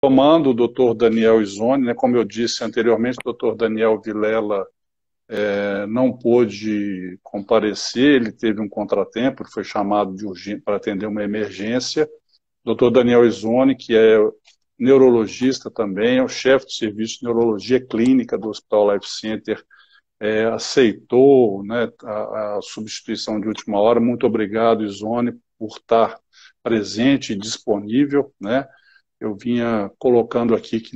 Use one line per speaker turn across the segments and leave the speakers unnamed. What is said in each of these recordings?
Tomando o doutor Daniel Izone, né, como eu disse anteriormente, o doutor Daniel Vilela não pôde comparecer, ele teve um contratempo, foi chamado de urgente para atender uma emergência. Doutor Daniel Izone, que é neurologista também, é o chefe do serviço de neurologia clínica do Hospital Life Center, aceitou, né, a substituição de última hora. Muito obrigado, Izone, por estar presente e disponível, né? Eu vinha colocando aqui que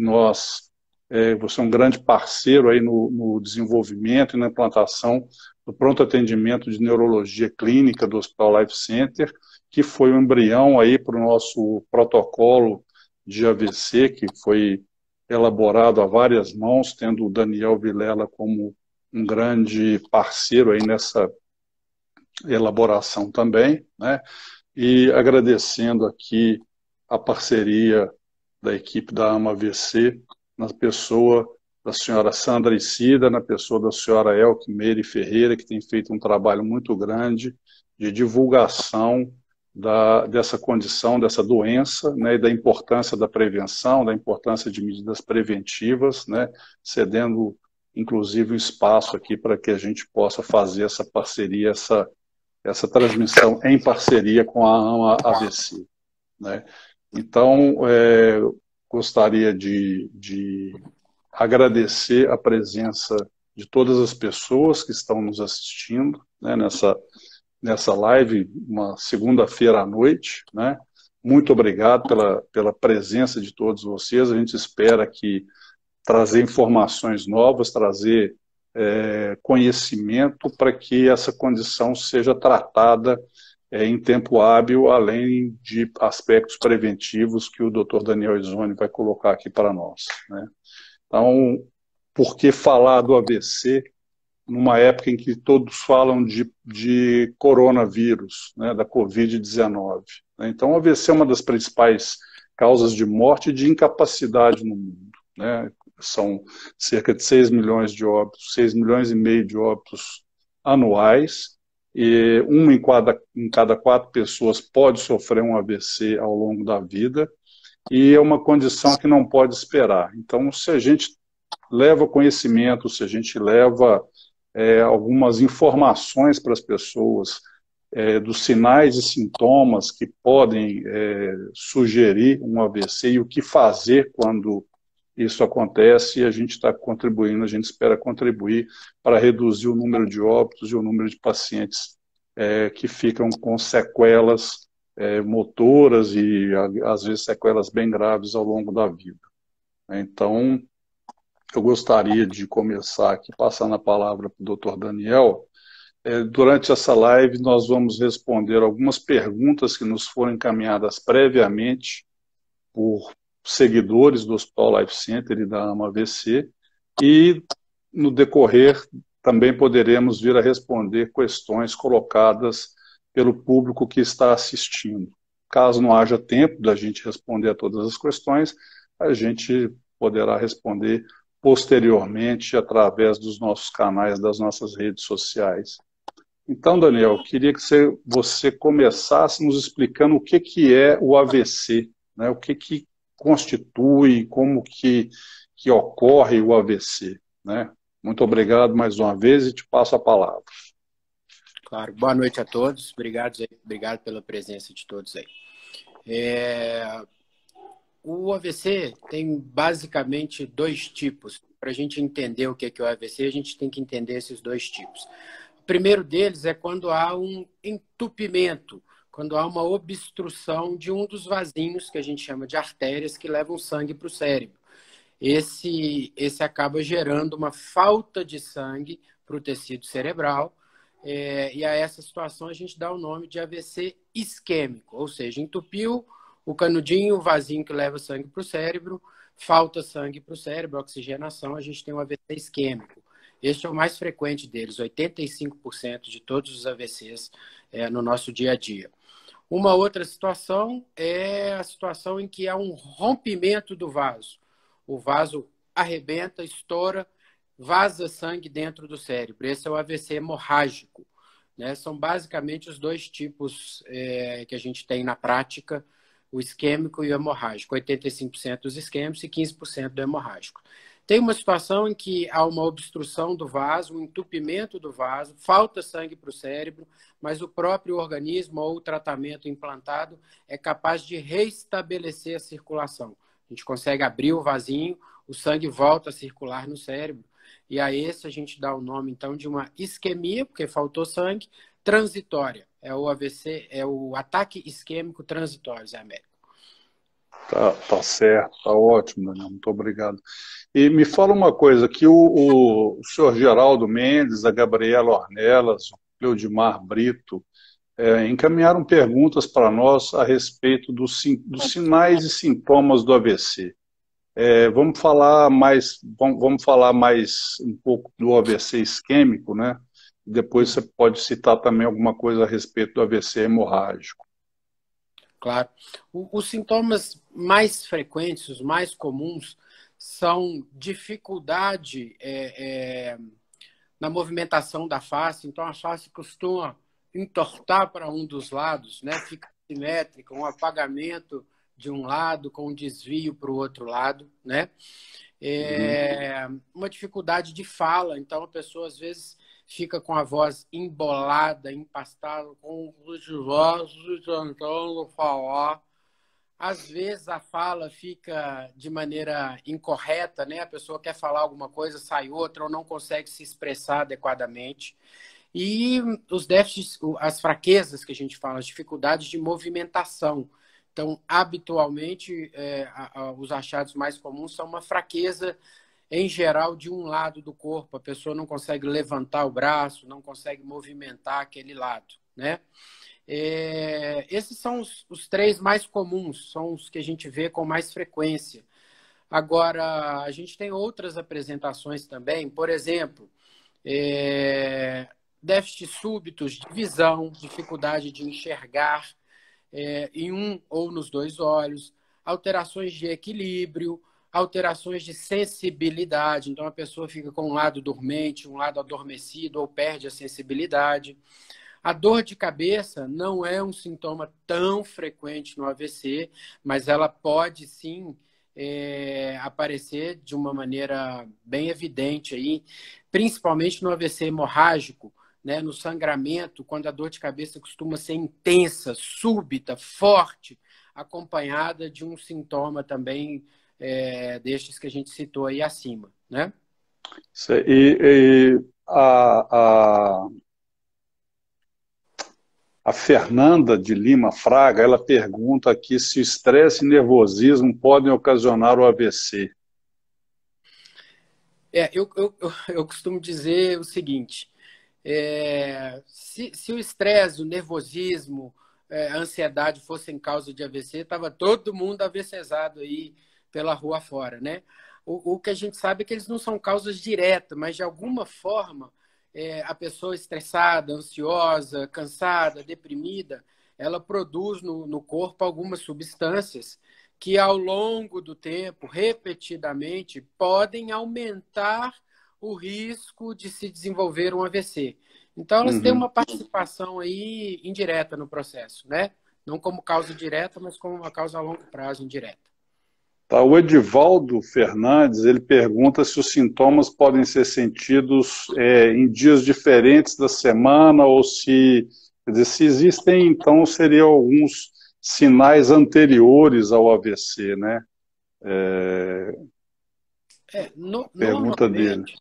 você é um grande parceiro aí no desenvolvimento e na implantação do pronto atendimento de neurologia clínica do Hospital Life Center, que foi um embrião aí para o nosso protocolo de AVC, que foi elaborado a várias mãos, tendo o Daniel Vilela como um grande parceiro aí nessa elaboração também, né? E agradecendo aqui a parceria da equipe da AMA-AVC, na pessoa da senhora Sandra Isida, na pessoa da senhora Elke Meire Ferreira, que tem feito um trabalho muito grande de divulgação dessa condição, dessa doença, né, e da importância da prevenção, da importância de medidas preventivas, né, cedendo, inclusive, um espaço aqui para que a gente possa fazer essa parceria, essa transmissão em parceria com a AMA-AVC, né. Então, gostaria de agradecer a presença de todas as pessoas que estão nos assistindo, né, nessa live, uma segunda-feira à noite, né? Muito obrigado pela presença de todos vocês. A gente espera que trazer informações novas, trazer conhecimento para que essa condição seja tratada em tempo hábil, além de aspectos preventivos que o Dr. Daniel Izone vai colocar aqui para nós, né? Então, por que falar do AVC numa época em que todos falam de coronavírus, né, da Covid-19? Então, o AVC é uma das principais causas de morte e de incapacidade no mundo, né? São cerca de 6 milhões de óbitos, 6 milhões e meio de óbitos anuais, e uma em cada 4 pessoas pode sofrer um AVC ao longo da vida, e é uma condição que não pode esperar. Então, se a gente leva conhecimento, se a gente leva algumas informações para as pessoas dos sinais e sintomas que podem sugerir um AVC e o que fazer quando isso acontece, a gente está contribuindo, a gente espera contribuir para reduzir o número de óbitos e o número de pacientes que ficam com sequelas motoras e, às vezes, sequelas bem graves ao longo da vida. Então, eu gostaria de começar aqui, passando a palavra para o Dr. Daniel. Durante essa live, nós vamos responder algumas perguntas que nos foram encaminhadas previamente por seguidores do Hospital Life Center e da AMA-AVC, e no decorrer também poderemos vir a responder questões colocadas pelo público que está assistindo. Caso não haja tempo da gente responder a todas as questões, a gente poderá responder posteriormente através dos nossos canais, das nossas redes sociais. Então, Daniel, queria que você começasse nos explicando o que é o AVC, né? O que constitui, como que ocorre o AVC, né? Muito obrigado mais uma vez e te passo a palavra.
Claro, boa noite a todos, obrigado pela presença de todos aí. O AVC tem basicamente 2 tipos. Para a gente entender o que é o AVC, a gente tem que entender esses 2 tipos. O primeiro deles é quando há um entupimento, quando há uma obstrução de um dos vasinhos que a gente chama de artérias que levam sangue para o cérebro. Esse acaba gerando uma falta de sangue para o tecido cerebral, e a essa situação a gente dá o nome de AVC isquêmico, ou seja, entupiu o canudinho, o vasinho que leva sangue para o cérebro, falta sangue para o cérebro, oxigenação, a gente tem um AVC isquêmico. Este é o mais frequente deles, 85% de todos os AVCs no nosso dia a dia. Uma outra situação é a situação em que há um rompimento do vaso. O vaso arrebenta, estoura, vaza sangue dentro do cérebro. Esse é o AVC hemorrágico, né? São basicamente os 2 tipos que a gente tem na prática o isquêmico e o hemorrágico, 85% dos isquêmicos e 15% do hemorrágico. Tem uma situação em que há uma obstrução do vaso, um entupimento do vaso, falta sangue para o cérebro, mas o próprio organismo ou o tratamento implantado é capaz de reestabelecer a circulação. A gente consegue abrir o vasinho, o sangue volta a circular no cérebro, e a esse a gente dá o nome, então, de uma isquemia, porque faltou sangue, transitória. É o AVC, é o ataque isquêmico transitório, Zé Américo.
Tá certo, tá ótimo, Daniel, muito obrigado. E me fala uma coisa, que o senhor Geraldo Mendes, a Gabriela Ornelas, o Cleudimar Brito, encaminharam perguntas para nós a respeito dos sinais e sintomas do AVC. Vamos falar mais um pouco do AVC isquêmico, né? Depois você pode citar também alguma coisa a respeito do AVC hemorrágico.
Claro. Os sintomas mais frequentes, os mais comuns, são dificuldade na movimentação da face. Então, a face costuma entortar para um dos lados, né? Fica simétrica, um apagamento de um lado com um desvio para o outro lado, né? Uma dificuldade de fala. Então, a pessoa, às vezes, fica com a voz embolada, empastada, com os vozes tentando falar. Às vezes a fala fica de maneira incorreta, né? A pessoa quer falar alguma coisa, sai outra, ou não consegue se expressar adequadamente. E os déficits, as fraquezas que a gente fala, as dificuldades de movimentação. Então, habitualmente, os achados mais comuns são uma fraqueza, em geral, de um lado do corpo. A pessoa não consegue levantar o braço, não consegue movimentar aquele lado, né? Esses são os três mais comuns, são os que a gente vê com mais frequência. Agora, a gente tem outras apresentações também, por exemplo, déficits súbitos de visão, dificuldade de enxergar em um ou nos dois olhos, alterações de equilíbrio, alterações de sensibilidade. Então, a pessoa fica com um lado dormente, um lado adormecido ou perde a sensibilidade. A dor de cabeça não é um sintoma tão frequente no AVC, mas ela pode sim aparecer de uma maneira bem evidente aí, principalmente no AVC hemorrágico, né, no sangramento, quando a dor de cabeça costuma ser intensa, súbita, forte, acompanhada de um sintoma também destes que a gente citou aí acima, né?
E a Fernanda de Lima Fraga, ela pergunta aqui se o estresse e nervosismo podem ocasionar o AVC.
Eu costumo dizer o seguinte, se o estresse, o nervosismo, a ansiedade fossem causa de AVC, estava todo mundo AVCzado aí pela rua fora, né? O que a gente sabe é que eles não são causas diretas, mas de alguma forma a pessoa estressada, ansiosa, cansada, deprimida, ela produz no corpo algumas substâncias que ao longo do tempo, repetidamente, podem aumentar o risco de se desenvolver um AVC. Então, elas têm uma participação aí indireta no processo, né? Não como causa direta, mas como uma causa a longo prazo indireta.
Tá, o Edivaldo Fernandes, ele pergunta se os sintomas podem ser sentidos em dias diferentes da semana ou se, quer dizer, se existem, então, seriam alguns sinais anteriores ao AVC, né? Pergunta dele.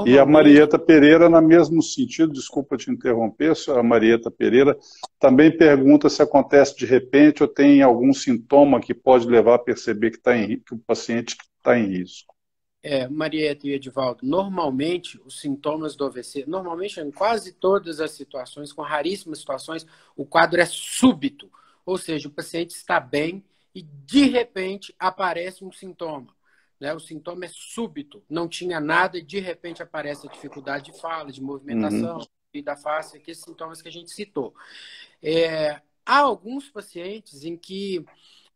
E a Marieta Pereira, no mesmo sentido, desculpa te interromper, a Marieta Pereira também pergunta se acontece de repente ou tem algum sintoma que pode levar a perceber que o paciente está em risco.
Marieta e Edivaldo, normalmente os sintomas do AVC, normalmente em quase todas as situações, com raríssimas situações, o quadro é súbito, ou seja, o paciente está bem e de repente aparece um sintoma. Né? O sintoma é súbito, não tinha nada e de repente aparece a dificuldade de fala, de movimentação, e da face, aqueles sintomas que a gente citou. Há alguns pacientes em que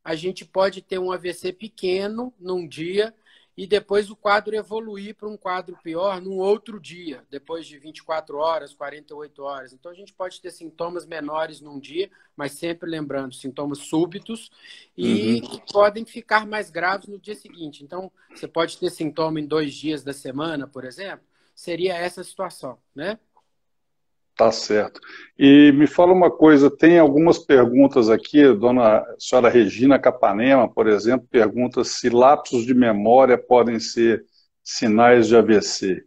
a gente pode ter um AVC pequeno num dia e depois o quadro evoluir para um quadro pior num outro dia, depois de 24 horas, 48 horas. Então, a gente pode ter sintomas menores num dia, mas sempre lembrando, sintomas súbitos e que podem ficar mais graves no dia seguinte. Então, você pode ter sintoma em 2 dias da semana, por exemplo, seria essa situação, né?
Tá certo. E me fala uma coisa, tem algumas perguntas aqui, senhora Regina Capanema, por exemplo, pergunta se lapsos de memória podem ser sinais de AVC.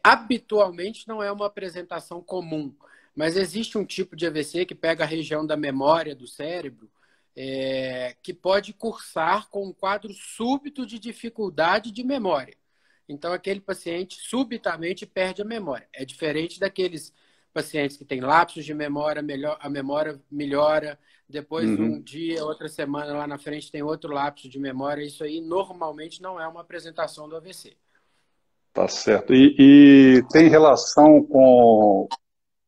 Habitualmente não é uma apresentação comum, mas existe um tipo de AVC que pega a região da memória do cérebro, que pode cursar com um quadro súbito de dificuldade de memória. Então, aquele paciente subitamente perde a memória. É diferente daqueles pacientes que têm lapsos de memória, a memória melhora, depois um dia, outra semana lá na frente tem outro lapso de memória. Isso aí normalmente não é uma apresentação do AVC.
Tá certo. E tem relação com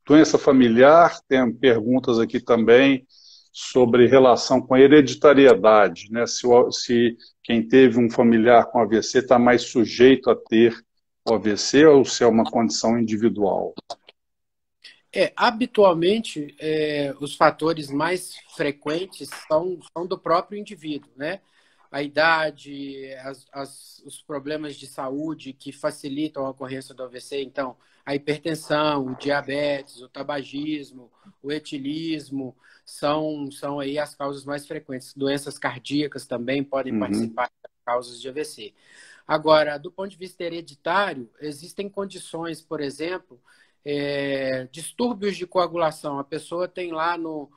doença familiar? Tem perguntas aqui também sobre relação com a hereditariedade, né? Se quem teve um familiar com AVC está mais sujeito a ter o AVC ou se é uma condição individual?
Habitualmente, os fatores mais frequentes são do próprio indivíduo, né? A idade, os problemas de saúde que facilitam a ocorrência do AVC, então, a hipertensão, o diabetes, o tabagismo, o etilismo, são aí as causas mais frequentes. Doenças cardíacas também podem participar das causas de AVC. Agora, do ponto de vista hereditário, existem condições, por exemplo, distúrbios de coagulação. A pessoa tem lá no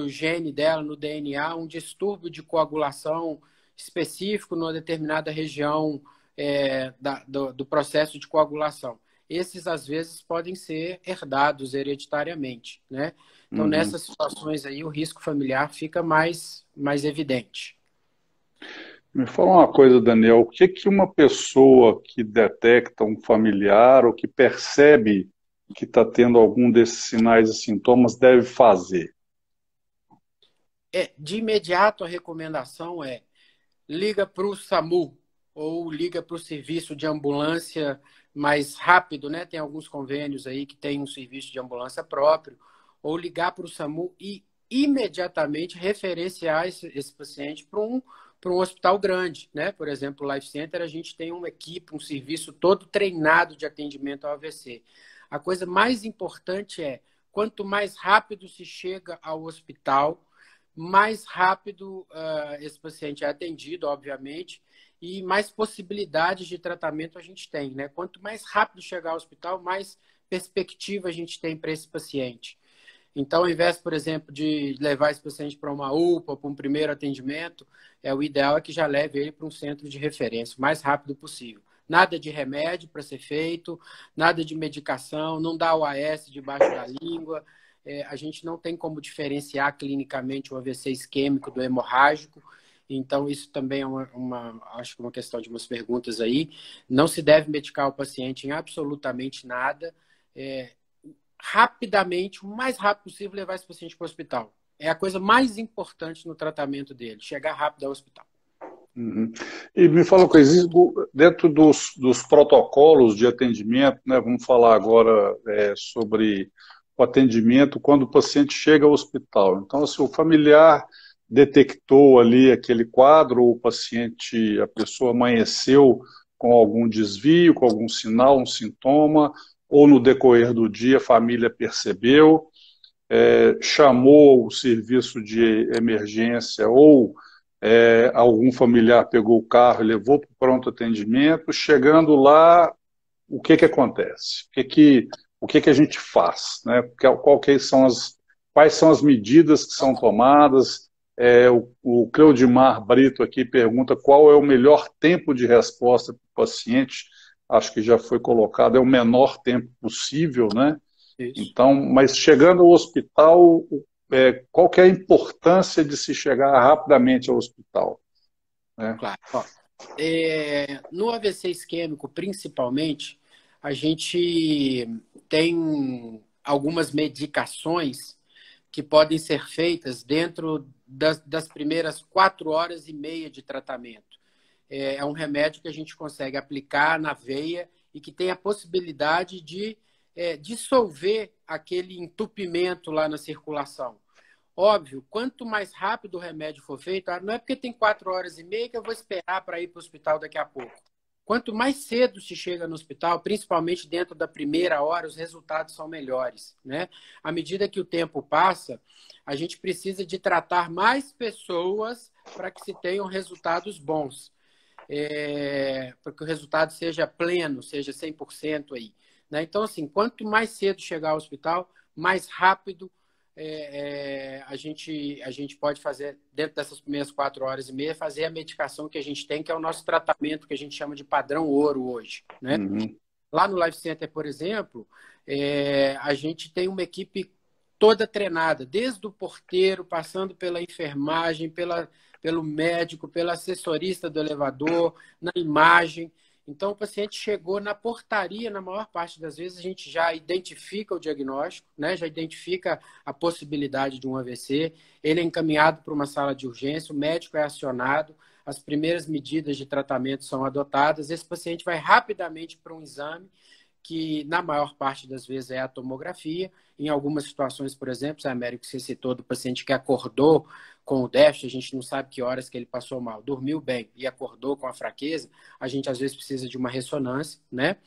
gene dela, no DNA, um distúrbio de coagulação específico numa determinada região do processo de coagulação. Esses, às vezes, podem ser herdados hereditariamente, né? Então, nessas situações aí, o risco familiar fica mais evidente.
Me fala uma coisa, Daniel, o que que uma pessoa que detecta um familiar ou que percebe que está tendo algum desses sinais e sintomas deve fazer?
De imediato, a recomendação liga para o SAMU ou liga para o serviço de ambulância mais rápido, né? Tem alguns convênios aí que tem um serviço de ambulância próprio, ou ligar para o SAMU e imediatamente referenciar esse paciente para um hospital grande, né? Por exemplo, o Life Center, a gente tem uma equipe, um serviço todo treinado de atendimento ao AVC. A coisa mais importante quanto mais rápido se chega ao hospital, mais rápido esse paciente é atendido, obviamente, e mais possibilidades de tratamento a gente tem, né? Quanto mais rápido chegar ao hospital, mais perspectiva a gente tem para esse paciente. Então, ao invés, por exemplo, de levar esse paciente para uma UPA, para um primeiro atendimento, o ideal é que já leve ele para um centro de referência o mais rápido possível. Nada de remédio para ser feito, nada de medicação, não dá o AS debaixo da língua. A gente não tem como diferenciar clinicamente o AVC isquêmico do hemorrágico. Então, isso também é acho que uma questão de umas perguntas aí. Não se deve medicar o paciente em absolutamente nada. Rapidamente, o mais rápido possível, levar esse paciente para o hospital. É a coisa mais importante no tratamento dele, chegar rápido ao hospital.
E me fala uma coisa, dentro dos protocolos de atendimento, né, vamos falar agora sobre o atendimento quando o paciente chega ao hospital. Então, se o familiar detectou ali aquele quadro, o paciente, a pessoa amanheceu com algum desvio, com algum sinal, um sintoma, ou no decorrer do dia a família percebeu, chamou o serviço de emergência ou algum familiar pegou o carro e levou para o pronto atendimento, chegando lá, o que acontece? O que a gente faz? Né? Quais são as medidas que são tomadas? O Cleudimar Brito aqui pergunta qual é o melhor tempo de resposta para o paciente. Acho que já foi colocado, é o menor tempo possível, né?
Isso.
Então, mas chegando ao hospital, qual que é a importância de se chegar rapidamente ao hospital? Né?
Claro. No AVC isquêmico, principalmente, a gente tem algumas medicações que podem ser feitas dentro das primeiras 4 horas e meia de tratamento. é um remédio que a gente consegue aplicar na veia e que tem a possibilidade de dissolver aquele entupimento lá na circulação. Óbvio, quanto mais rápido o remédio for feito, não é porque tem 4 horas e meia que eu vou esperar para ir para o hospital daqui a pouco. Quanto mais cedo se chega no hospital, principalmente dentro da primeira hora, os resultados são melhores, né? À medida que o tempo passa, a gente precisa de tratar mais pessoas para que se tenham resultados bons. Para que o resultado seja pleno, seja 100% aí, né? Então, assim, quanto mais cedo chegar ao hospital, mais rápido a gente pode fazer, dentro dessas primeiras 4 horas e meia, fazer a medicação que a gente tem, que é o nosso tratamento, que a gente chama de padrão ouro hoje, né?
Uhum.
Lá no Life Center, por exemplo, a gente tem uma equipe toda treinada, desde o porteiro, passando pela enfermagem, pelo médico, pela assessorista do elevador, na imagem. Então, o paciente chegou na portaria, na maior parte das vezes, a gente já identifica o diagnóstico, né? Já identifica a possibilidade de um AVC, ele é encaminhado para uma sala de urgência, o médico é acionado, as primeiras medidas de tratamento são adotadas, esse paciente vai rapidamente para um exame, que na maior parte das vezes é a tomografia. Em algumas situações, por exemplo, Zé Américo, que você citou, do paciente que acordou com o déficit, a gente não sabe que horas que ele passou mal, dormiu bem e acordou com a fraqueza, a gente às vezes precisa de uma ressonância, né?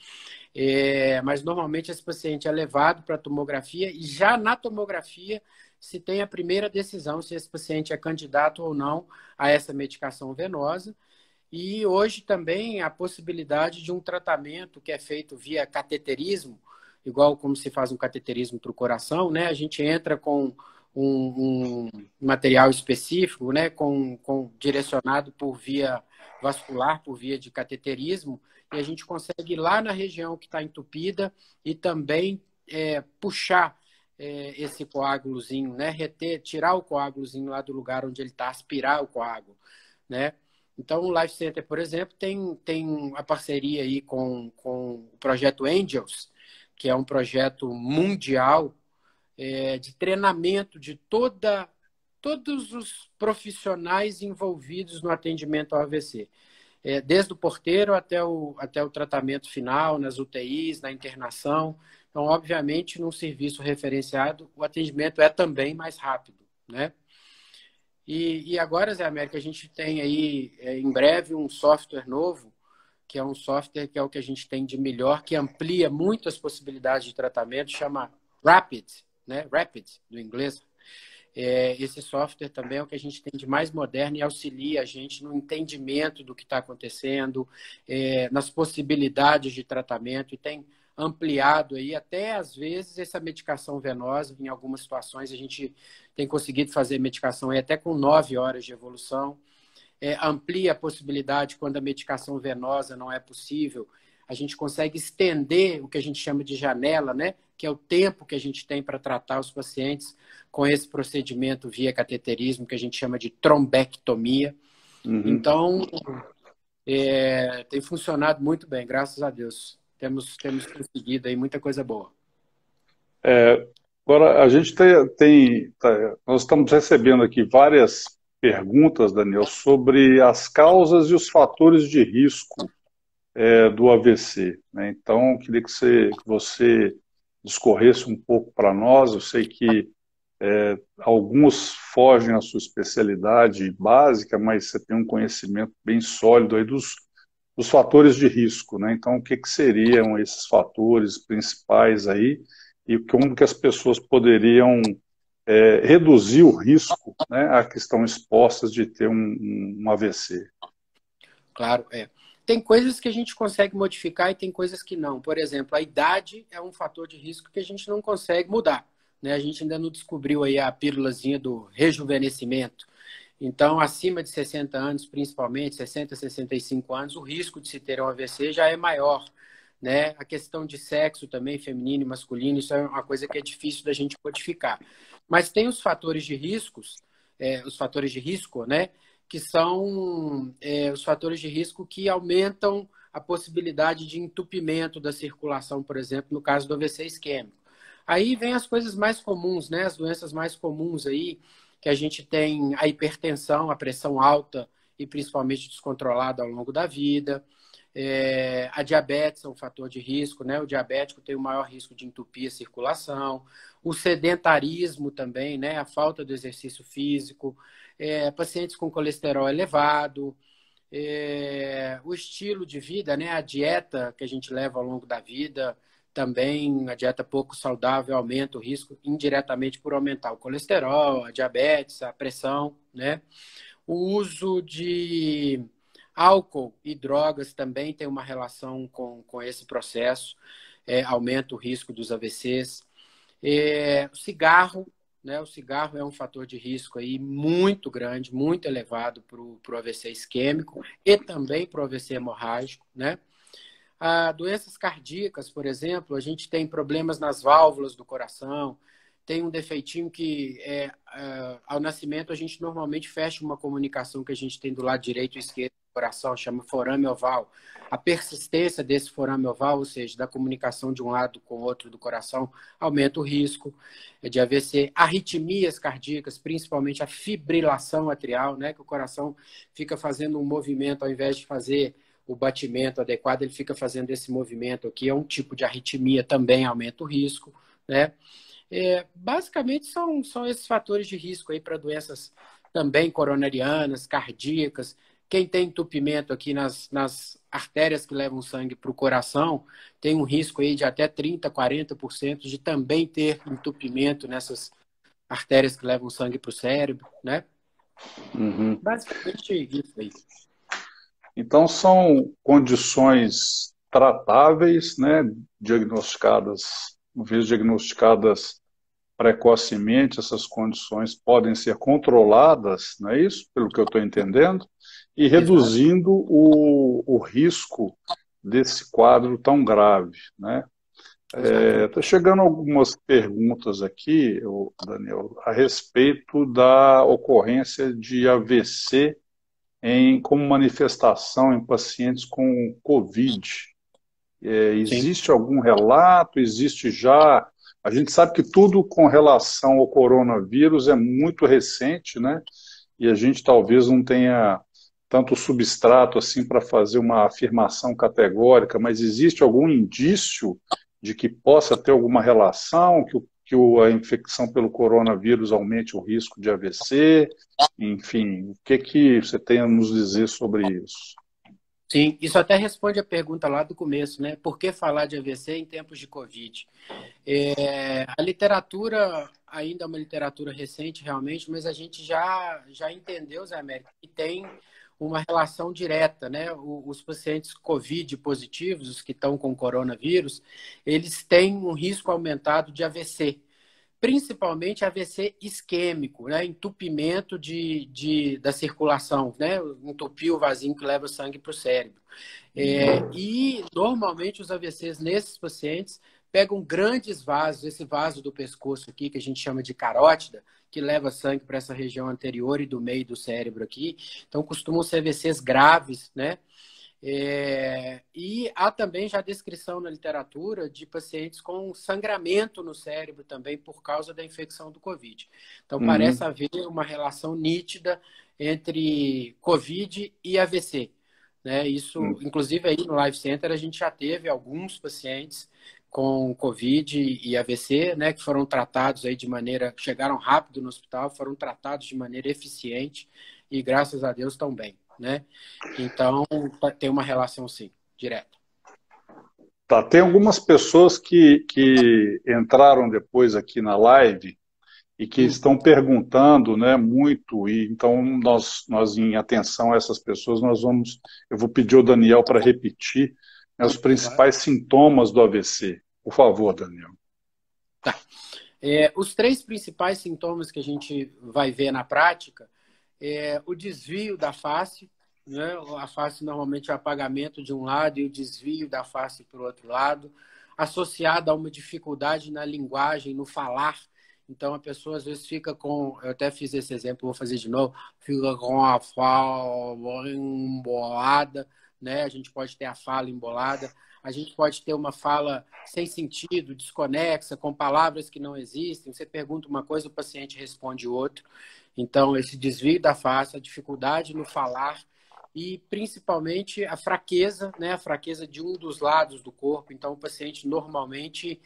Mas normalmente esse paciente é levado para a tomografia e já na tomografia se tem a primeira decisão se esse paciente é candidato ou não a essa medicação venosa. E hoje também a possibilidade de um tratamento que é feito via cateterismo, igual como se faz um cateterismo para o coração, né? A gente entra com um material específico, né? Direcionado por via vascular, por via de cateterismo, e a gente consegue ir lá na região que está entupida e também puxar esse coágulozinho, né? Tirar o coágulozinho lá do lugar onde ele está, aspirar o coágulo, né? Então, o Life Center, por exemplo, tem a parceria aí com o projeto Angels, que é um projeto mundial de treinamento de todos os profissionais envolvidos no atendimento ao AVC. Desde o porteiro até o tratamento final, nas UTIs, na internação. Então, obviamente, num serviço referenciado, o atendimento é também mais rápido, né? E agora, Zé América, a gente tem aí, em breve, um software novo, que é um software que é o que a gente tem de melhor, que amplia muito as possibilidades de tratamento, chama Rapid, né? Rapid, do inglês. Esse software também é o que a gente tem de mais moderno e auxilia a gente no entendimento do que está acontecendo, nas possibilidades de tratamento, e tem ampliado aí até, às vezes, essa medicação venosa. Em algumas situações, a gente tem conseguido fazer medicação aí até com 9 horas de evolução. Amplia a possibilidade quando a medicação venosa não é possível. A gente consegue estender o que a gente chama de janela, né? Que é o tempo que a gente tem para tratar os pacientes com esse procedimento via cateterismo, que a gente chama de trombectomia.
Uhum.
Então, tem funcionado muito bem, graças a Deus. Temos conseguido aí muita coisa boa.
Agora, a gente nós estamos recebendo aqui várias perguntas, Daniel, sobre as causas e os fatores de risco do AVC, né? Então, eu queria que você discorresse um pouco para nós. Eu sei que alguns fogem à sua especialidade básica, mas você tem um conhecimento bem sólido aí dos fatores de risco, né? Então, o que seriam esses fatores principais aí e como que as pessoas poderiam reduzir o risco, né, a que estão expostas de ter um AVC?
Claro, Tem coisas que a gente consegue modificar e tem coisas que não. Por exemplo, a idade é um fator de risco que a gente não consegue mudar, né? A gente ainda não descobriu aí a pílulazinha do rejuvenescimento. Então, acima de 60 anos, principalmente, 60, 65 anos, o risco de se ter um AVC já é maior, né? A questão de sexo também, feminino e masculino, isso é uma coisa que é difícil da gente codificar. Mas tem os fatores de risco, né? Que são os fatores de risco que aumentam a possibilidade de entupimento da circulação, por exemplo, no caso do AVC isquêmico. Aí vem as coisas mais comuns, né? As doenças mais comuns aí, que a gente tem a hipertensão, a pressão alta e principalmente descontrolado ao longo da vida. A diabetes é um fator de risco, né? O diabético tem o maior risco de entupir a circulação. O sedentarismo também, né? A falta do exercício físico. Pacientes com colesterol elevado. O estilo de vida, né? A dieta que a gente leva ao longo da vida, também a dieta pouco saudável aumenta o risco indiretamente por aumentar o colesterol, a diabetes, a pressão, né? O uso de álcool e drogas também tem uma relação com esse processo, aumenta o risco dos AVCs. O cigarro, né? O cigarro é um fator de risco aí muito grande, muito elevado para o AVC isquêmico e também para o AVC hemorrágico, né? Doenças cardíacas, por exemplo, a gente tem problemas nas válvulas do coração, tem um defeitinho que, ao nascimento, a gente normalmente fecha uma comunicação que a gente tem do lado direito e esquerdo do coração, chama forame oval. A persistência desse forame oval, ou seja, da comunicação de um lado com o outro do coração, aumenta o risco de AVC. Arritmias cardíacas, principalmente a fibrilação atrial, né, que o coração fica fazendo um movimento ao invés de fazer o batimento adequado, ele fica fazendo esse movimento aqui, é um tipo de arritmia, também aumenta o risco, né? Basicamente são esses fatores de risco aí para doenças também coronarianas, cardíacas. Quem tem entupimento aqui nas artérias que levam sangue para o coração, tem um risco aí de até 30%, 40% de também ter entupimento nessas artérias que levam sangue para o cérebro, né?
Uhum.
Basicamente isso aí.
Então, são condições tratáveis, né, diagnosticadas, uma vez diagnosticadas precocemente, essas condições podem ser controladas, não é isso? Pelo que eu estou entendendo, e reduzindo o risco desse quadro tão grave, né? Está chegando algumas perguntas aqui, Daniel, a respeito da ocorrência de AVC como manifestação em pacientes com Covid. Existe algum relato? Existe já? A gente sabe que tudo com relação ao coronavírus é muito recente, né? E a gente talvez não tenha tanto substrato assim para fazer uma afirmação categórica, mas existe algum indício de que possa ter alguma relação, que a infecção pelo coronavírus aumente o risco de AVC? Enfim, o que você tem a nos dizer sobre isso?
Sim, isso até responde a pergunta lá do começo, né? Por que falar de AVC em tempos de Covid? A literatura ainda é uma literatura recente, realmente, mas a gente já entendeu, Zé Américo, que tem uma relação direta, né? Os pacientes Covid positivos, os que estão com coronavírus, eles têm um risco aumentado de AVC. Principalmente AVC isquêmico, né? Entupimento da circulação, né? Entupir o vasinho que leva sangue para o cérebro. E, normalmente, os AVCs nesses pacientes pegam grandes vasos, esse vaso do pescoço aqui, que a gente chama de carótida, que leva sangue para essa região anterior e do meio do cérebro aqui. Então, costumam ser AVCs graves, né? E há também já descrição na literatura de pacientes com sangramento no cérebro também por causa da infecção do Covid. Então, parece haver uma relação nítida entre Covid e AVC, né? Isso, inclusive, aí no Life Center a gente já teve alguns pacientes com Covid e AVC, né, que foram tratados aí chegaram rápido no hospital, foram tratados de maneira eficiente e, graças a Deus, estão bem, né? Então, tem uma relação, sim, direta.
Tá, tem algumas pessoas que entraram depois aqui na live e que estão perguntando, né, muito, e então nós em atenção a essas pessoas, eu vou pedir ao Daniel para repetir, né, os principais sintomas do AVC. Por favor, Daniel.
Tá. Os 3 principais sintomas que a gente vai ver na prática o desvio da face, né? A face normalmente é o apagamento de um lado e o desvio da face para o outro lado, associado a uma dificuldade na linguagem, no falar. Então, a pessoa às vezes fica com... Eu até fiz esse exemplo, vou fazer de novo. Fica com a fala embolada, né? A gente pode ter a fala embolada. A gente pode ter uma fala sem sentido, desconexa, com palavras que não existem. Você pergunta uma coisa, o paciente responde outra. Então, esse desvio da face, a dificuldade no falar e principalmente a fraqueza, né? A fraqueza de um dos lados do corpo. Então, o paciente normalmente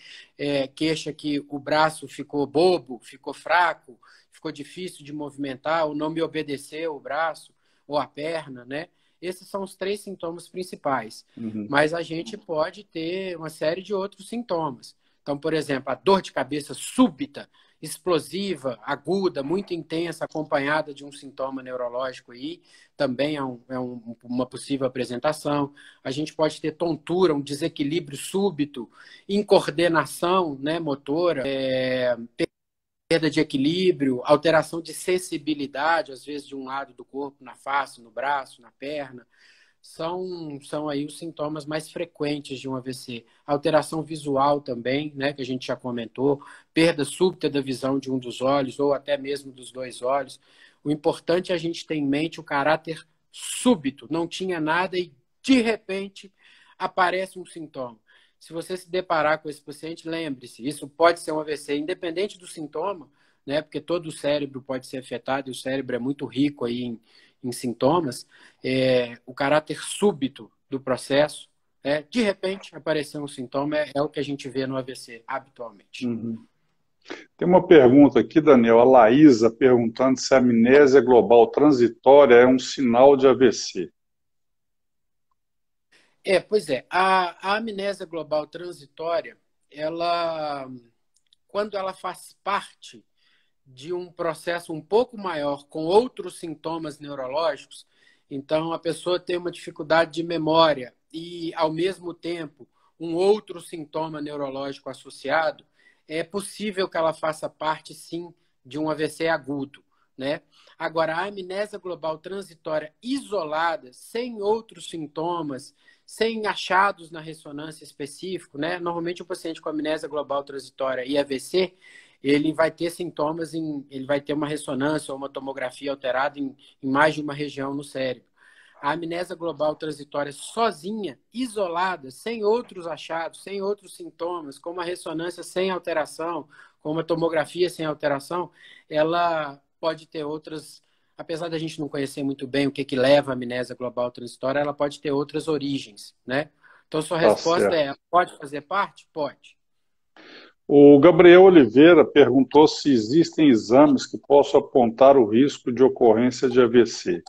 queixa que o braço ficou bobo, ficou fraco, ficou difícil de movimentar, ou não me obedeceu o braço ou a perna, né? Esses são os 3 sintomas principais.
Uhum.
Mas a gente pode ter uma série de outros sintomas. Então, por exemplo, a dor de cabeça súbita, explosiva, aguda, muito intensa, acompanhada de um sintoma neurológico aí, também uma possível apresentação. A gente pode ter tontura, um desequilíbrio súbito, incoordenação, né, motora, perda de equilíbrio, alteração de sensibilidade, às vezes de um lado do corpo, na face, no braço, na perna. São aí os sintomas mais frequentes de um AVC. Alteração visual também, né, que a gente já comentou, perda súbita da visão de um dos olhos ou até mesmo dos 2 olhos. O importante é a gente ter em mente o caráter súbito. Não tinha nada e, de repente, aparece um sintoma. Se você se deparar com esse paciente, lembre-se, isso pode ser um AVC, independente do sintoma, né, porque todo o cérebro pode ser afetado e o cérebro é muito rico aí em sintomas, o caráter súbito do processo, de repente aparecer um sintoma, é o que a gente vê no AVC habitualmente.
Uhum. Tem uma pergunta aqui, Daniel, a Laísa perguntando se a amnésia global transitória é um sinal de AVC.
Pois é, a amnésia global transitória, quando ela faz parte de um processo um pouco maior com outros sintomas neurológicos, então a pessoa tem uma dificuldade de memória e, ao mesmo tempo, um outro sintoma neurológico associado, é possível que ela faça parte, sim, de um AVC agudo, né? Agora, a amnésia global transitória isolada, sem outros sintomas, sem achados na ressonância específico, né? Normalmente o paciente com amnésia global transitória e AVC, ele vai ter sintomas, ele vai ter uma ressonância ou uma tomografia alterada em mais de uma região no cérebro. A amnésia global transitória sozinha, isolada, sem outros achados, sem outros sintomas, como a ressonância sem alteração, como a tomografia sem alteração, ela pode ter outras, apesar da gente não conhecer muito bem o que leva a amnésia global transitória, ela pode ter outras origens, né? Então, sua resposta é, pode fazer parte? Pode.
O Gabriel Oliveira perguntou se existem exames que possam apontar o risco de ocorrência de AVC.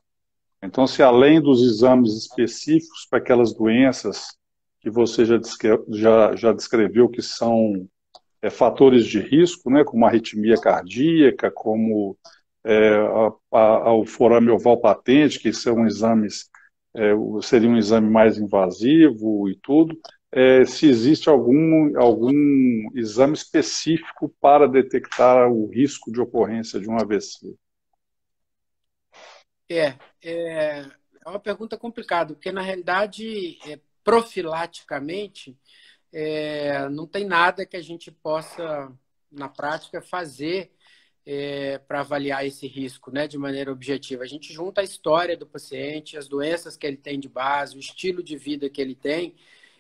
Então, se além dos exames específicos para aquelas doenças que você já descreveu, que são fatores de risco, né, como arritmia cardíaca, como o forame oval patente, que são exames, seria um exame mais invasivo e tudo, se existe algum exame específico para detectar o risco de ocorrência de um AVC.
É uma pergunta complicada, porque na realidade, profilaticamente, não tem nada que a gente possa, na prática, fazer para avaliar esse risco, né, de maneira objetiva. A gente junta a história do paciente, as doenças que ele tem de base, o estilo de vida que ele tem,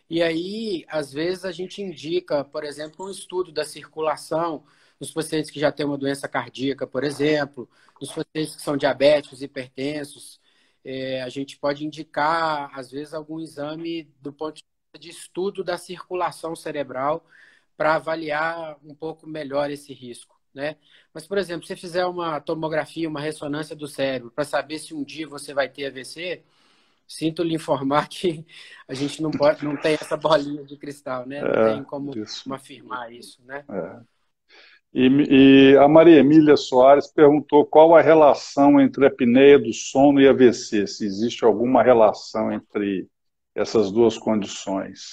e aí, às vezes, a gente indica, por exemplo, um estudo da circulação nos pacientes que já têm uma doença cardíaca, por exemplo, nos pacientes que são diabéticos, hipertensos. A gente pode indicar, às vezes, algum exame do ponto de vista de estudo da circulação cerebral para avaliar um pouco melhor esse risco, né? Mas, por exemplo, se você fizer uma tomografia, uma ressonância do cérebro para saber se um dia você vai ter AVC, sinto lhe informar que a gente não tem essa bolinha de cristal, né? Não tem como afirmar isso, né?
E a Maria Emília Soares perguntou qual a relação entre a apneia do sono e AVC, se existe alguma relação entre essas duas condições.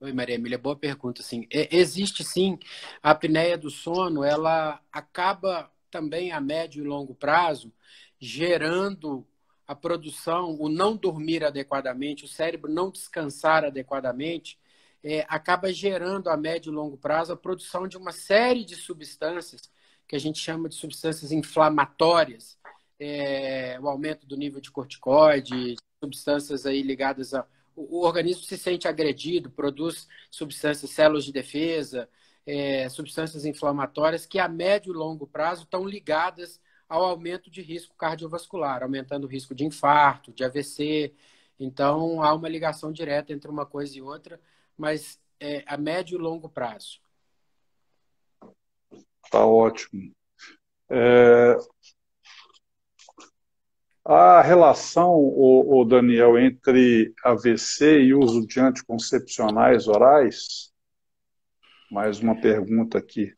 Oi, Maria Emília, boa pergunta. Sim. Existe sim, a apneia do sono, ela acaba também a médio e longo prazo gerando a produção, o não dormir adequadamente, o cérebro não descansar adequadamente, acaba gerando a médio e longo prazo a produção de uma série de substâncias que a gente chama de substâncias inflamatórias, o aumento do nível de corticoide, substâncias aí ligadas a... O organismo se sente agredido, produz substâncias, células de defesa, substâncias inflamatórias que a médio e longo prazo estão ligadas ao aumento de risco cardiovascular, aumentando o risco de infarto, de AVC. Então, há uma ligação direta entre uma coisa e outra, mas a médio e longo prazo.
Tá ótimo. A relação, o Daniel, entre AVC e uso de anticoncepcionais orais? Mais uma pergunta aqui.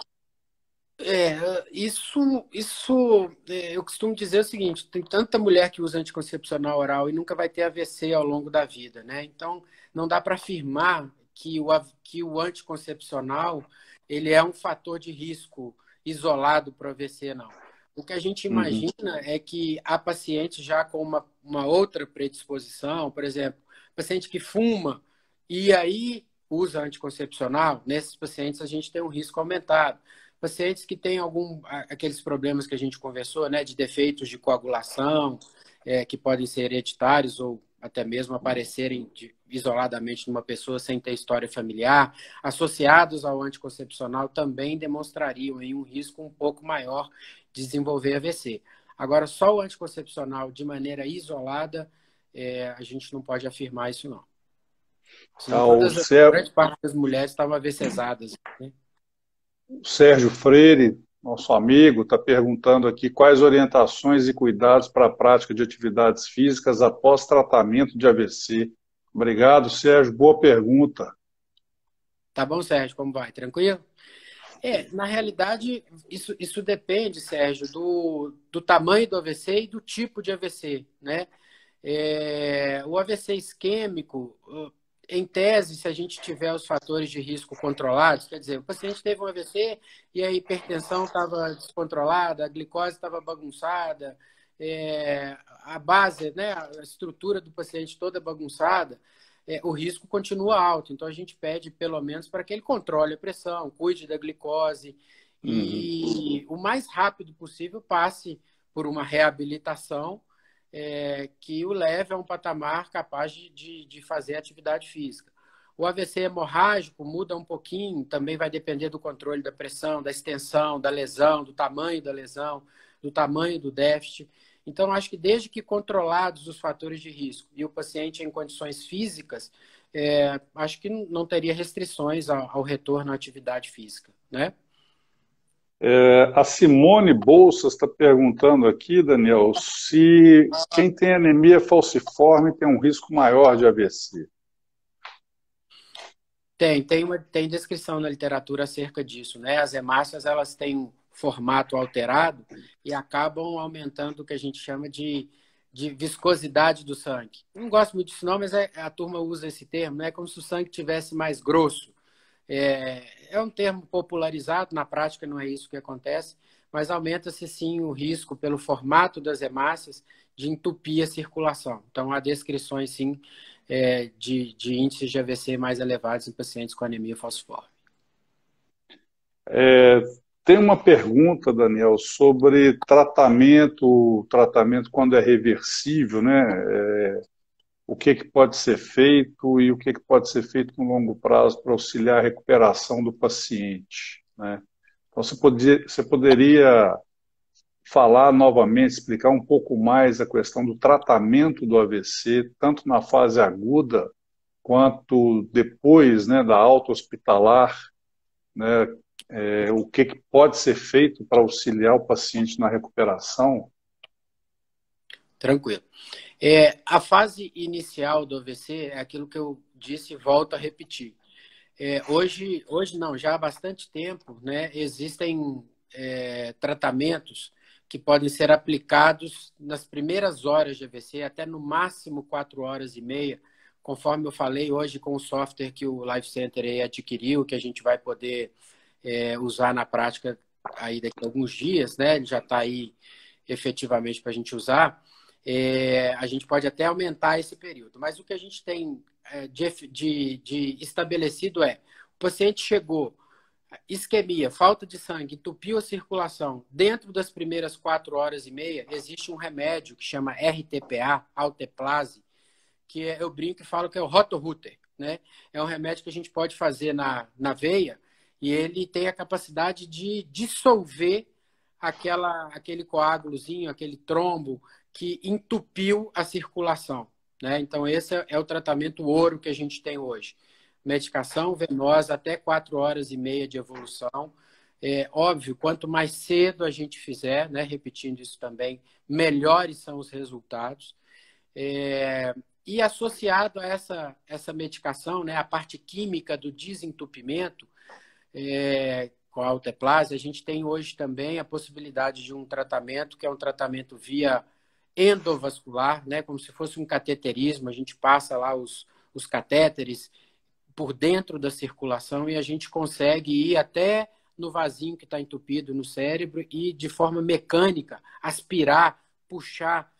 Eu costumo dizer o seguinte, tem tanta mulher que usa anticoncepcional oral e nunca vai ter AVC ao longo da vida, né? Então, não dá para afirmar que o anticoncepcional ele é um fator de risco isolado para o AVC, não. O que a gente imagina é que há pacientes já com uma outra predisposição, por exemplo, paciente que fuma e aí usa anticoncepcional, nesses pacientes a gente tem um risco aumentado. Pacientes que têm aqueles problemas que a gente conversou, né, de defeitos de coagulação, que podem ser hereditários ou até mesmo aparecerem isoladamente numa pessoa sem ter história familiar, associados ao anticoncepcional, também demonstrariam um risco um pouco maior de desenvolver AVC. Agora, só o anticoncepcional de maneira isolada, a gente não pode afirmar isso, não. Senão, grande parte das mulheres estavam AVCesadas, né?
O Sérgio Freire, nosso amigo, está perguntando aqui quais orientações e cuidados para a prática de atividades físicas após tratamento de AVC. Obrigado, Sérgio. Boa pergunta.
Tá bom, Sérgio, como vai? Tranquilo? Na realidade, isso depende, Sérgio, do tamanho do AVC e do tipo de AVC, né? O AVC isquêmico, em tese, se a gente tiver os fatores de risco controlados, quer dizer, o paciente teve um AVC e a hipertensão estava descontrolada, a glicose estava bagunçada, a base, né, a estrutura do paciente toda bagunçada, o risco continua alto. Então, a gente pede, pelo menos, para que ele controle a pressão, cuide da glicose e o mais rápido possível passe por uma reabilitação que o leve a um patamar capaz de fazer atividade física. O AVC hemorrágico muda um pouquinho, também vai depender do controle da pressão, da extensão, da lesão, do tamanho da lesão, do tamanho do déficit. Então, acho que desde que controlados os fatores de risco e o paciente em condições físicas, acho que não teria restrições ao retorno à atividade física, né?
A Simone Bolsas está perguntando aqui, Daniel, se quem tem anemia falciforme tem um risco maior de AVC.
Tem descrição na literatura acerca disso, né? As hemácias, elas têm um formato alterado e acabam aumentando o que a gente chama de viscosidade do sangue. Não gosto muito disso não, mas a turma usa esse termo, né? Como se o sangue tivesse mais grosso. É um termo popularizado, na prática não é isso que acontece, mas aumenta-se sim o risco pelo formato das hemácias de entupir a circulação. Então, há descrições sim de índices de AVC mais elevados em pacientes com anemia falciforme.
Tem uma pergunta, Daniel, sobre tratamento quando é reversível, né? O que pode ser feito e o que pode ser feito no longo prazo para auxiliar a recuperação do paciente, né? Então, você poderia falar novamente, explicar um pouco mais a questão do tratamento do AVC, tanto na fase aguda quanto depois, né, da alta hospitalar, né? O que pode ser feito para auxiliar o paciente na recuperação?
Tranquilo. A fase inicial do AVC é aquilo que eu disse e volto a repetir. Hoje não, já há bastante tempo, né, existem tratamentos que podem ser aplicados nas primeiras horas de AVC, até no máximo 4 horas e meia, conforme eu falei hoje com o software que o Life Center aí adquiriu, que a gente vai poder usar na prática aí daqui a alguns dias, né, ele já está aí efetivamente para a gente usar. A gente pode até aumentar esse período. Mas o que a gente tem de estabelecido o paciente chegou, isquemia, falta de sangue, entupiu a circulação. Dentro das primeiras 4 horas e meia, existe um remédio que chama RTPA, alteplase, que eu brinco e falo que é o Roto-Rooter, né? É um remédio que a gente pode fazer na veia e ele tem a capacidade de dissolver aquele coágulozinho, aquele trombo que entupiu a circulação, né? Então, esse é o tratamento ouro que a gente tem hoje. Medicação venosa até 4 horas e meia de evolução. É óbvio, quanto mais cedo a gente fizer, né, repetindo isso também, melhores são os resultados. E associado a essa medicação, né, a parte química do desentupimento, com a alteplase, a gente tem hoje também a possibilidade de um tratamento que é um tratamento via endovascular, né, como se fosse um cateterismo. A gente passa lá os catéteres por dentro da circulação e a gente consegue ir até no vasinho que está entupido no cérebro e, de forma mecânica, aspirar, puxar,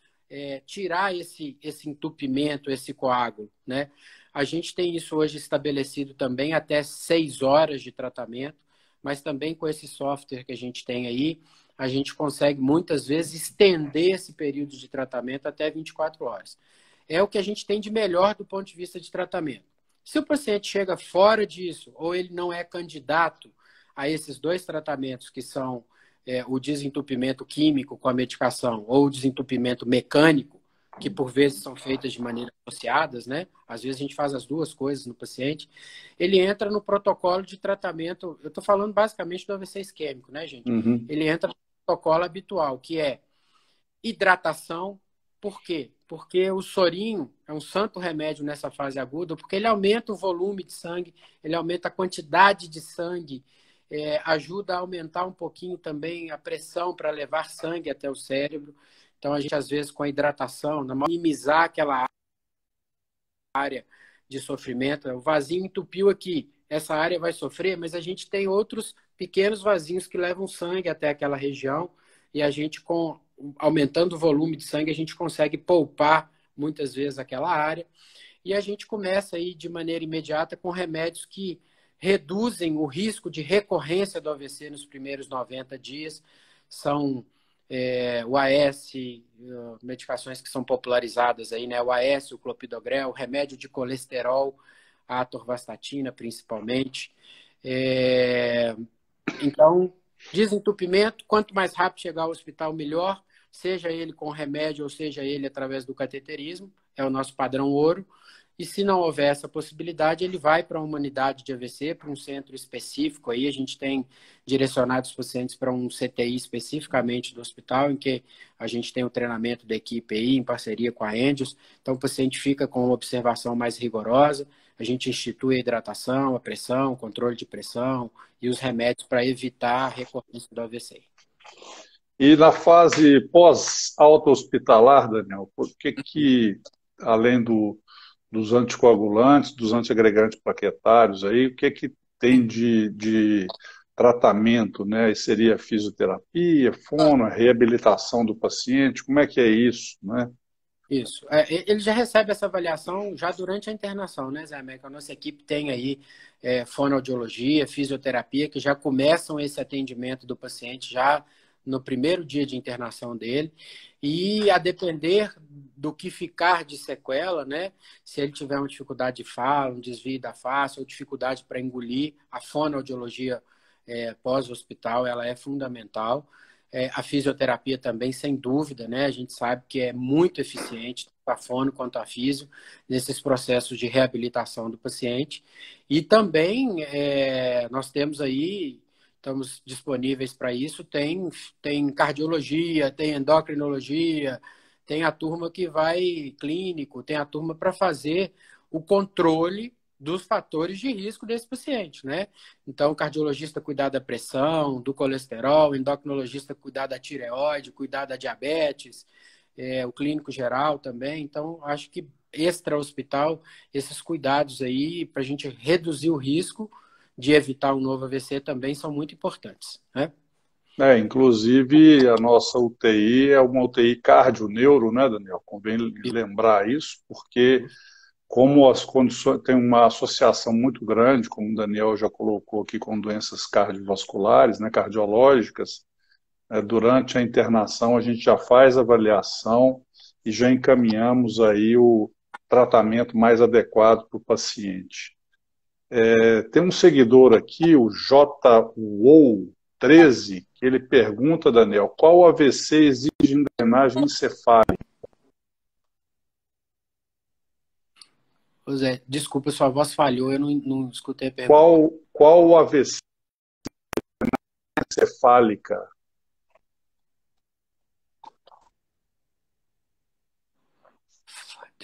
tirar esse entupimento, esse coágulo, né? A gente tem isso hoje estabelecido também até 6 horas de tratamento, mas também com esse software que a gente tem aí, a gente consegue muitas vezes estender esse período de tratamento até 24 horas. É o que a gente tem de melhor do ponto de vista de tratamento. Se o paciente chega fora disso, ou ele não é candidato a esses dois tratamentos, que são o desentupimento químico com a medicação ou o desentupimento mecânico, que por vezes são feitas de maneira associadas, né? Às vezes a gente faz as duas coisas no paciente, ele entra no protocolo de tratamento. Eu estou falando basicamente do AVC isquêmico, né, gente?
Uhum.
Ele entra no protocolo habitual, que é hidratação. Por quê? Porque o sorinho é um santo remédio nessa fase aguda, porque ele aumenta o volume de sangue, ele aumenta a quantidade de sangue, ajuda a aumentar um pouquinho também a pressão para levar sangue até o cérebro. Então, a gente, às vezes, com a hidratação, minimizar aquela área de sofrimento. O vasinho entupiu aqui, essa área vai sofrer, mas a gente tem outros pequenos vasinhos que levam sangue até aquela região e a gente, aumentando o volume de sangue, a gente consegue poupar muitas vezes aquela área. E a gente começa aí de maneira imediata com remédios que reduzem o risco de recorrência do AVC nos primeiros 90 dias. São o AS, medicações que são popularizadas aí, né? O AS, o clopidogrel, o remédio de colesterol, a atorvastatina principalmente. Então, desentupimento, quanto mais rápido chegar ao hospital, melhor, seja ele com remédio ou seja ele através do cateterismo, é o nosso padrão ouro. E se não houver essa possibilidade, ele vai para uma unidade de AVC, para um centro específico. Aí a gente tem direcionado os pacientes para um CTI especificamente do hospital, em que a gente tem o treinamento da equipe aí, em parceria com a Endios. Então o paciente fica com uma observação mais rigorosa. A gente institui a hidratação, a pressão, o controle de pressão e os remédios para evitar a recorrência do AVC.
E na fase pós-alta hospitalar, Daniel, por que além dos anticoagulantes, dos antiagregantes plaquetários, aí, o que tem de tratamento, né? Seria fisioterapia, fono, reabilitação do paciente, como é que é isso, né?
Isso. Ele já recebe essa avaliação já durante a internação, né, Zé Américo? A nossa equipe tem aí fonoaudiologia, fisioterapia, que já começam esse atendimento do paciente já no primeiro dia de internação dele. E a depender do que ficar de sequela, né? Se ele tiver uma dificuldade de fala, um desvio da face ou dificuldade para engolir, a fonoaudiologia pós-hospital, ela é fundamental. A fisioterapia também, sem dúvida, né? A gente sabe que é muito eficiente, tanto a fono quanto a fisio, nesses processos de reabilitação do paciente. E também nós temos aí, estamos disponíveis para isso, tem cardiologia, tem endocrinologia, tem a turma que vai clínico, tem a turma para fazer o controle dos fatores de risco desse paciente, né? Então, o cardiologista cuidar da pressão, do colesterol, o endocrinologista cuidar da tireoide, cuidar da diabetes, o clínico geral também. Então, acho que extra-hospital, esses cuidados aí, para a gente reduzir o risco de evitar um novo AVC também são muito importantes, né?
Inclusive, a nossa UTI é uma UTI cardio-neuro, né, Daniel? Convém lembrar isso, porque como as condições, tem uma associação muito grande, como o Daniel já colocou aqui, com doenças cardiovasculares, né, cardiológicas, durante a internação a gente já faz a avaliação e já encaminhamos aí o tratamento mais adequado para o paciente. Tem um seguidor aqui, o JWOW13, que ele pergunta, Daniel, qual AVC exige drenagem encefálica?
Zé, desculpa, sua voz falhou, eu não escutei a pergunta.
Qual AVC encefálica?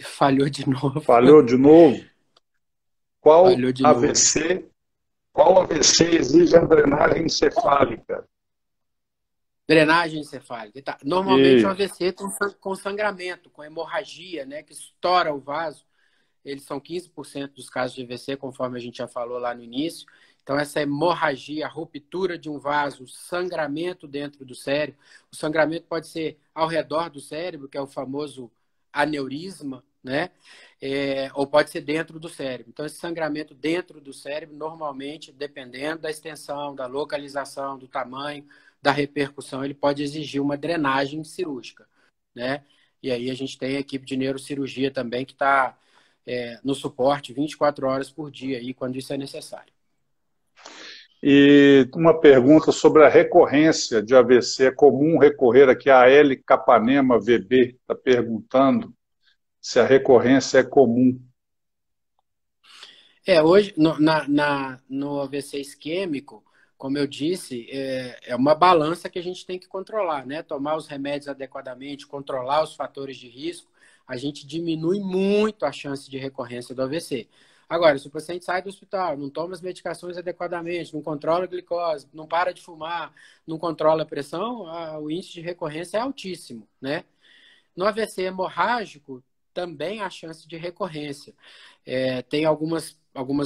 Falhou de novo.
Falhou de novo?
Falhou de novo.
Qual AVC exige a drenagem encefálica?
Drenagem encefálica. Tá. Normalmente o AVC com sangramento, com hemorragia, né, que estoura o vaso. Eles são 15% dos casos de AVC, conforme a gente já falou lá no início. Então, essa hemorragia, a ruptura de um vaso, sangramento dentro do cérebro. O sangramento pode ser ao redor do cérebro, que é o famoso aneurisma, né? Ou pode ser dentro do cérebro. Então, esse sangramento dentro do cérebro, normalmente, dependendo da extensão, da localização, do tamanho, da repercussão, ele pode exigir uma drenagem cirúrgica, né? E aí a gente tem a equipe de neurocirurgia também que está no suporte 24 horas por dia, aí, quando isso é necessário.
E uma pergunta sobre a recorrência de AVC. É comum recorrer aqui, a L Capanema VB está perguntando se a recorrência é comum.
Hoje, no AVC isquêmico, como eu disse, é uma balança que a gente tem que controlar, né? Tomar os remédios adequadamente, controlar os fatores de risco, a gente diminui muito a chance de recorrência do AVC. Agora, se o paciente sai do hospital, não toma as medicações adequadamente, não controla a glicose, não para de fumar, não controla a pressão, o índice de recorrência é altíssimo, né? No AVC hemorrágico, também há chance de recorrência. Tem algumas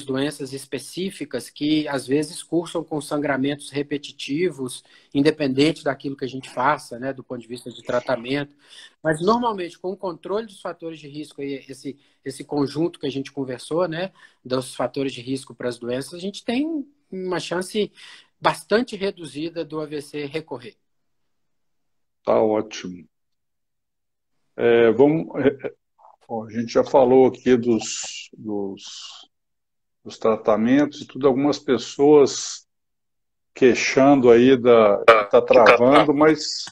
doenças específicas que, às vezes, cursam com sangramentos repetitivos, independente daquilo que a gente faça, né, do ponto de vista de tratamento. Mas, normalmente, com o controle dos fatores de risco, esse conjunto que a gente conversou, né, dos fatores de risco para as doenças, a gente tem uma chance bastante reduzida do AVC recorrer.
Tá ótimo. A gente já falou aqui dos tratamentos e tudo, algumas pessoas queixando aí que está travando, mas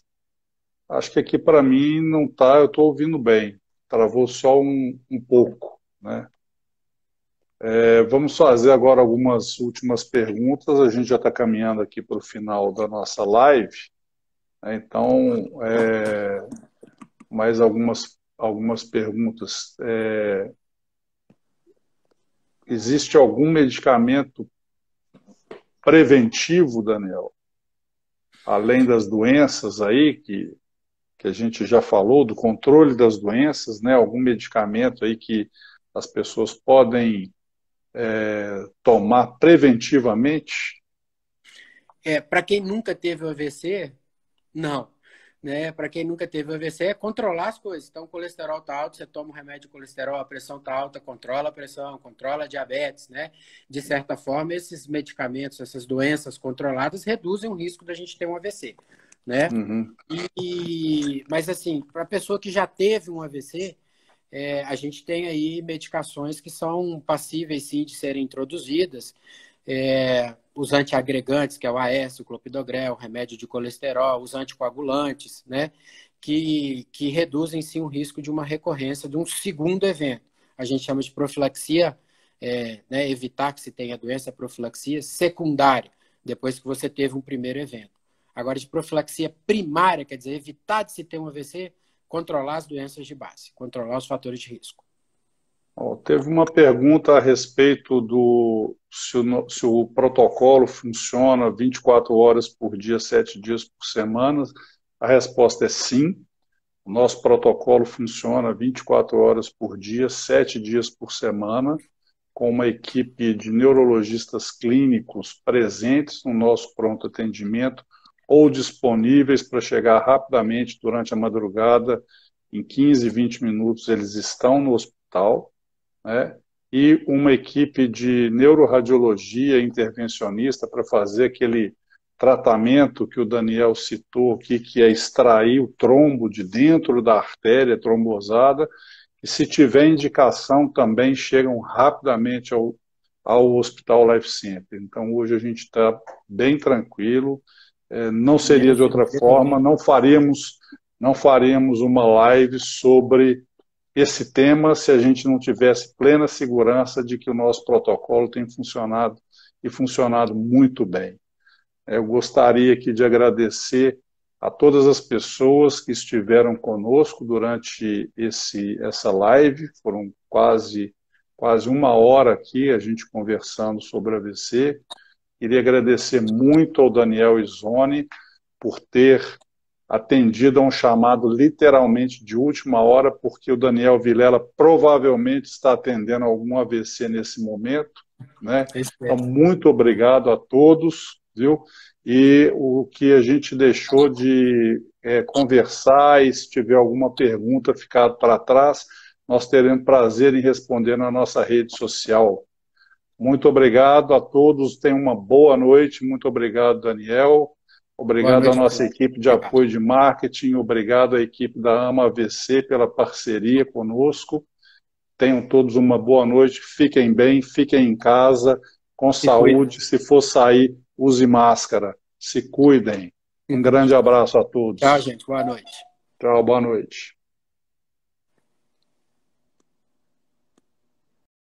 acho que aqui para mim não está, eu estou ouvindo bem, travou só um pouco, né? Vamos fazer agora algumas últimas perguntas, a gente já está caminhando aqui para o final da nossa live, né? Então, mais algumas perguntas. Existe algum medicamento preventivo, Daniel, além das doenças aí, que a gente já falou, do controle das doenças, né? Algum medicamento aí que as pessoas podem tomar preventivamente?
Para quem nunca teve o AVC, não. Né? Para quem nunca teve AVC, é controlar as coisas. Então, o colesterol está alto, você toma um remédio de colesterol, a pressão está alta, controla a pressão, controla a diabetes, né? De certa forma, esses medicamentos, essas doenças controladas reduzem o risco da gente ter um AVC, né?
Uhum.
Mas, assim, para a pessoa que já teve um AVC, a gente tem aí medicações que são passíveis, sim, de serem introduzidas. Os antiagregantes, que é o AS, o clopidogrel, o remédio de colesterol, os anticoagulantes, né, que reduzem sim o risco de uma recorrência de um segundo evento. A gente chama de profilaxia, né, evitar que se tenha doença, profilaxia secundária, depois que você teve um primeiro evento. Agora, de profilaxia primária, quer dizer, evitar de se ter um AVC, controlar as doenças de base, controlar os fatores de risco.
Teve uma pergunta a respeito se o protocolo funciona 24 horas por dia, 7 dias por semana. A resposta é sim. O nosso protocolo funciona 24 horas por dia, 7 dias por semana, com uma equipe de neurologistas clínicos presentes no nosso pronto atendimento ou disponíveis para chegar rapidamente durante a madrugada. Em 15, 20 minutos eles estão no hospital, né? E uma equipe de neuroradiologia intervencionista para fazer aquele tratamento que o Daniel citou aqui, que é extrair o trombo de dentro da artéria trombosada, e se tiver indicação também chegam rapidamente ao ao Hospital Life Center. Então, hoje a gente está bem tranquilo, não seria de outra forma, não faríamos uma live sobre esse tema se a gente não tivesse plena segurança de que o nosso protocolo tem funcionado e funcionado muito bem. Eu gostaria aqui de agradecer a todas as pessoas que estiveram conosco durante essa live, foram quase uma hora aqui a gente conversando sobre AVC. Queria agradecer muito ao Daniel Izoni por ter atendido a um chamado literalmente de última hora, porque o Daniel Vilela provavelmente está atendendo algum AVC nesse momento, né? Então, muito obrigado a todos, viu? E o que a gente deixou de conversar, e se tiver alguma pergunta ficado para trás, nós teremos prazer em responder na nossa rede social. Muito obrigado a todos, tenham uma boa noite, muito obrigado, Daniel. Obrigado à nossa equipe de apoio de marketing, obrigado à equipe da AMA AVC pela parceria conosco. Tenham todos uma boa noite, fiquem bem, fiquem em casa, com saúde. Se for sair, use máscara, se cuidem. Um grande abraço a todos.
Tchau, gente, boa noite.
Tchau, boa noite.